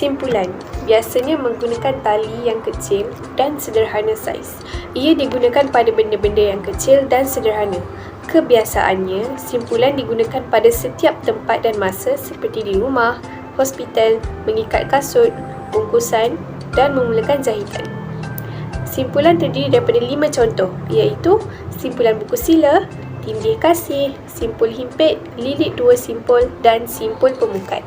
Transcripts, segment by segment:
Simpulan biasanya menggunakan tali yang kecil dan sederhana saiz. Ia digunakan pada benda-benda yang kecil dan sederhana. Kebiasaannya, simpulan digunakan pada setiap tempat dan masa seperti di rumah, hospital, mengikat kasut, bungkusan dan memulakan jahitan. Simpulan terdiri daripada 5 contoh, iaitu simpulan buku sila, tindih kasih, simpul himpit, lilit dua simpul dan simpul pemukat.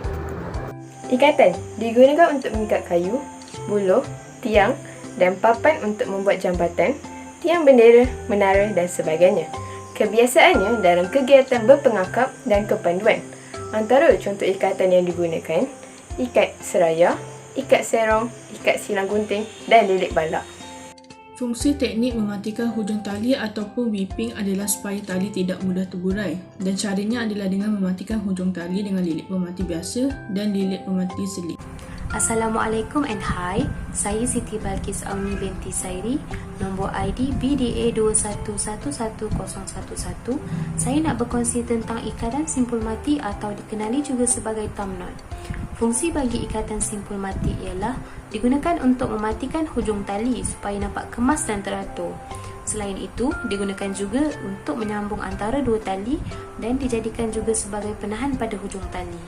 Ikatan digunakan untuk mengikat kayu, buluh, tiang dan papan untuk membuat jambatan, tiang bendera, menara dan sebagainya. Kebiasaannya dalam kegiatan berpengakap dan kepanduan. Antara contoh ikatan yang digunakan, ikat seraya, ikat serong, ikat silang gunting dan lilit balak. Fungsi teknik mematikan hujung tali ataupun whipping adalah supaya tali tidak mudah terburai, dan caranya adalah dengan mematikan hujung tali dengan lilit pemati biasa dan lilit pemati selip. Assalamualaikum and hi, saya Siti Balkis Auni binti Sairi, nombor ID BDA 21111011. Saya nak berkongsi tentang ikatan simpul mati atau dikenali juga sebagai thumb knot. Fungsi bagi ikatan simpul mati ialah digunakan untuk mematikan hujung tali supaya nampak kemas dan teratur. Selain itu, digunakan juga untuk menyambung antara dua tali dan dijadikan juga sebagai penahan pada hujung tali.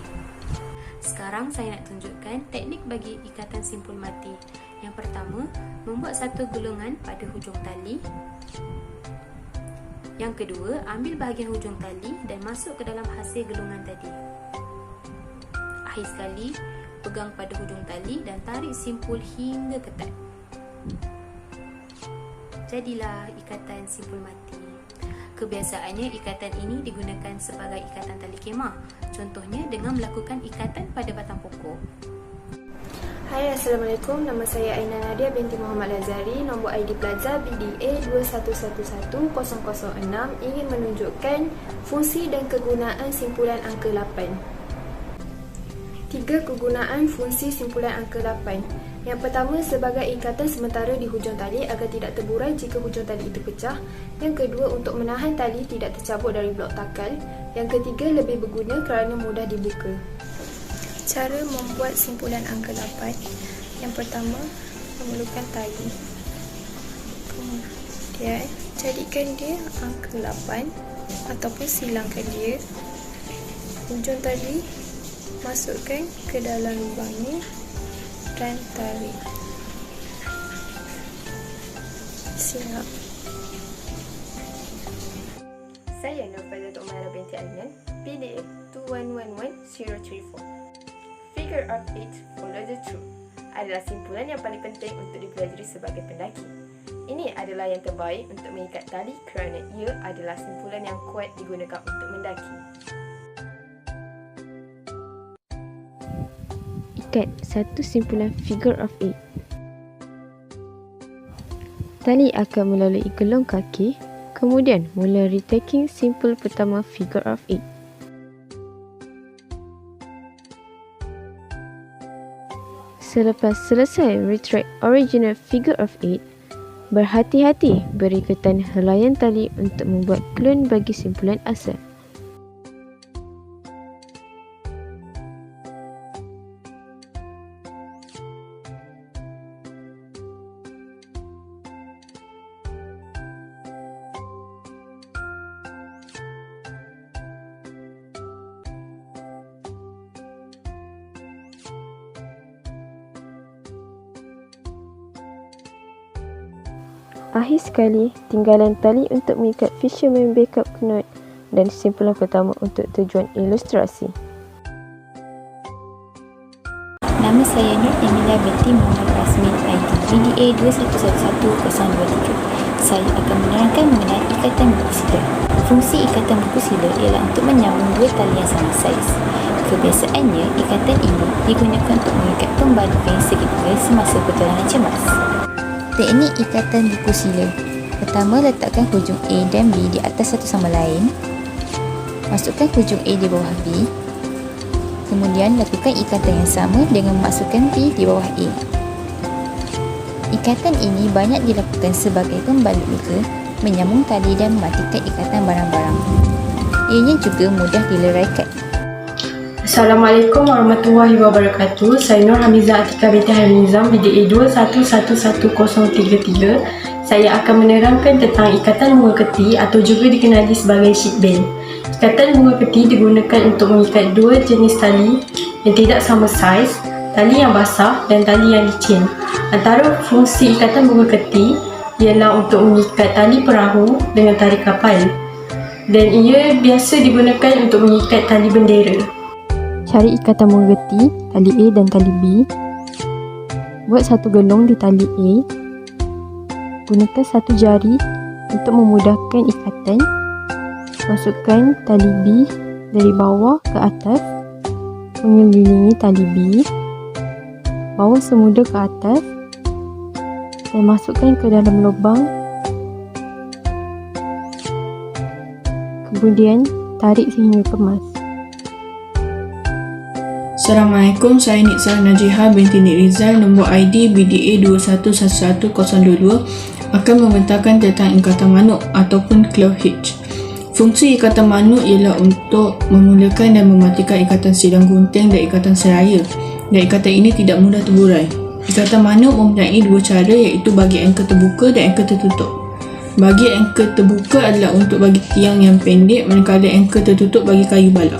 Sekarang saya nak tunjukkan teknik bagi ikatan simpul mati. Yang pertama, membuat satu gulungan pada hujung tali. Yang kedua, ambil bahagian hujung tali dan masuk ke dalam hasil gulungan tadi. Akhir sekali, pegang pada hujung tali dan tarik simpul hingga ketat. Jadilah ikatan simpul mati. Kebiasaannya ikatan ini digunakan sebagai ikatan tali kemah. Contohnya dengan melakukan ikatan pada batang pokok. Hai, Assalamualaikum. Nama saya Aina Nadia binti Muhammad Lazari. Nombor ID pelajar BDA 21111006 ingin menunjukkan fungsi dan kegunaan simpulan angka 8. 3 kegunaan fungsi simpulan angka 8. Yang pertama, sebagai ikatan sementara di hujung tali agar tidak terburai jika hujung tali itu pecah. Yang kedua, untuk menahan tali tidak tercabut dari blok takal. Yang ketiga, lebih berguna kerana mudah dibuka. Cara membuat simpulan angka 8. Yang pertama, memerlukan tali. Kemudian, jadikan dia angka 8 ataupun silangkan dia. Hujung tali masukkan ke dalam lubang ni dan tarik. Siap. Saya Nurfaizatul Umairah binti Alian, PDA 2111034. Figure of 8 follow the truth adalah simpulan yang paling penting untuk dipelajari sebagai pendaki. Ini adalah yang terbaik untuk mengikat tali kerana ia adalah simpulan yang kuat digunakan untuk mendaki. Ikat satu simpulan figure of 8. Tali akan melalui gelung kaki, kemudian mula retaking simpul pertama figure of 8. Selepas selesai retract original figure of 8, berhati-hati beri ketan helaian tali untuk membuat clone bagi simpulan asal. Akhir sekali, tinggalan tali untuk mengikat fisherman backup knot dan simpulan pertama untuk tujuan ilustrasi. Nama saya Nur Emilia binti Muhammad Rasmin ID BDA 21111023. Saya akan menerangkan mengenai ikatan buku sila. Fungsi ikatan buku sila ialah untuk menyambung dua tali yang sama saiz. Kebiasaannya, ikatan ini digunakan untuk mengikat pembalut kain segitiga semasa perjalanan cemas. Teknik ikatan buku sila. Pertama, letakkan hujung A dan B di atas satu sama lain. Masukkan hujung A di bawah B. Kemudian, lakukan ikatan yang sama dengan memasukkan B di bawah A. Ikatan ini banyak dilakukan sebagai pembalut luka, menyambung tali dan mematikan ikatan barang-barang. Ianya juga mudah dileraikan. Assalamualaikum warahmatullahi wabarakatuh. Saya Nur Hamizah Atika binti Hairul Nizam, BDA 21111033. Saya akan menerangkan tentang ikatan bunga keti atau juga dikenali sebagai sheet band. Ikatan bunga keti digunakan untuk mengikat dua jenis tali yang tidak sama saiz, tali yang basah dan tali yang licin. Antara fungsi ikatan bunga keti ialah untuk mengikat tali perahu dengan tali kapal, dan ia biasa digunakan untuk mengikat tali bendera. Cari ikatan bunga keti, tali A dan tali B. Buat satu gelung di tali A. Gunakan satu jari untuk memudahkan ikatan. Masukkan tali B dari bawah ke atas, mengelilingi tali B. Bawa semula ke atas dan masukkan ke dalam lubang. Kemudian tarik sehingga kemas. Assalamualaikum, saya Nitsal Najiha binti Nik Rizal, nombor ID BDA 21111022, akan membentangkan tentang ikatan manuk ataupun clove hitch. Fungsi ikatan manuk ialah untuk memulakan dan mematikan ikatan sidang gunting dan ikatan seraya, dan ikatan ini tidak mudah terburai. Ikatan manuk mempunyai dua cara, iaitu bagi anchor terbuka dan anchor tertutup. Bagi anchor terbuka adalah untuk bagi tiang yang pendek, manakala anchor tertutup bagi kayu balak.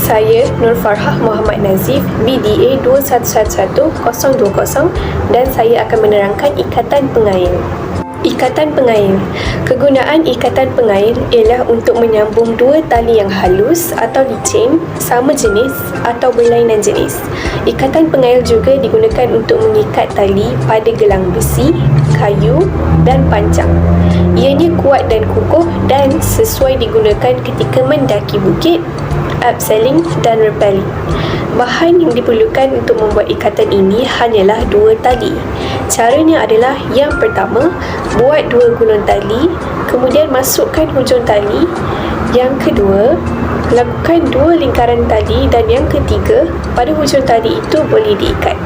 Saya Nur Farhah Muhammad Nazif, BDA 21111020, dan saya akan menerangkan ikatan pengail. Ikatan pengail. Kegunaan ikatan pengail ialah untuk menyambung dua tali yang halus atau licin, sama jenis atau berlainan jenis. Ikatan pengail juga digunakan untuk mengikat tali pada gelang besi, kayu dan pancang. Ianya kuat dan kukuh dan sesuai digunakan ketika mendaki bukit, abseiling dan rappelling. Bahan yang diperlukan untuk membuat ikatan ini hanyalah dua tali. Caranya adalah, yang pertama, buat dua gulung tali, kemudian masukkan hujung tali. Yang kedua, lakukan dua lingkaran tali, dan yang ketiga, pada hujung tali itu boleh diikat.